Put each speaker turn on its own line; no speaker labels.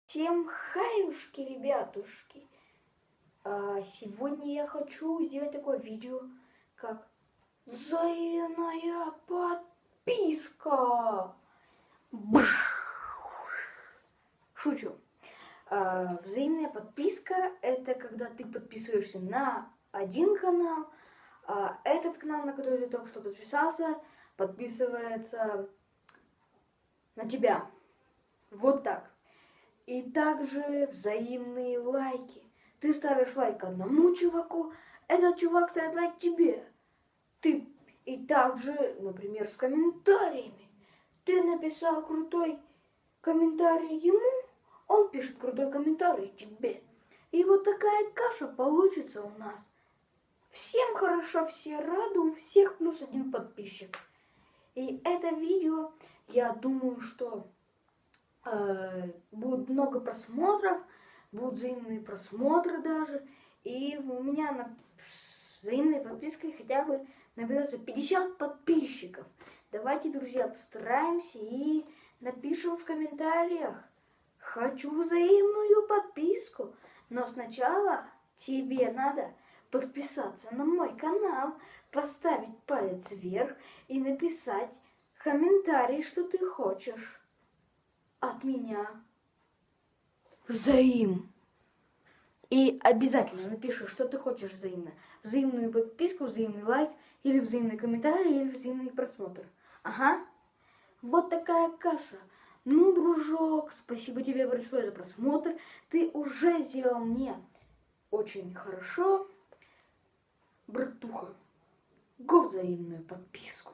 Всем хаюшки, ребятушки! Сегодня я хочу сделать такое видео, как взаимная подписка. Шучу. Взаимная подписка — это когда ты подписываешься на один канал, а этот канал, на который ты только что подписался, подписывается на тебя. Вот так. И также взаимные лайки. Ты ставишь лайк одному чуваку, этот чувак ставит лайк тебе. И также, например, с комментариями. Ты написал крутой комментарий ему, он пишет крутой комментарий тебе. И вот такая каша получится у нас. Всем хорошо, все рады, у всех +1 подписчик. И это видео, я думаю, что будет много просмотров, будут взаимные просмотры даже. И у меня на взаимной подпиской хотя бы наберется 50 подписчиков. Давайте, друзья, постараемся и напишем в комментариях: хочу взаимную подписку. Но сначала тебе надо подписаться на мой канал, поставить палец вверх и написать комментарий, что ты хочешь от меня взаим. И обязательно напиши, что ты хочешь взаимно. Взаимную подписку, взаимный лайк, или взаимный комментарий, или взаимный просмотр. Ага. Вот такая каша. Ну, дружок, спасибо тебе большое за просмотр. Ты уже сделал мне очень хорошо. Братуха, го взаимную подписку.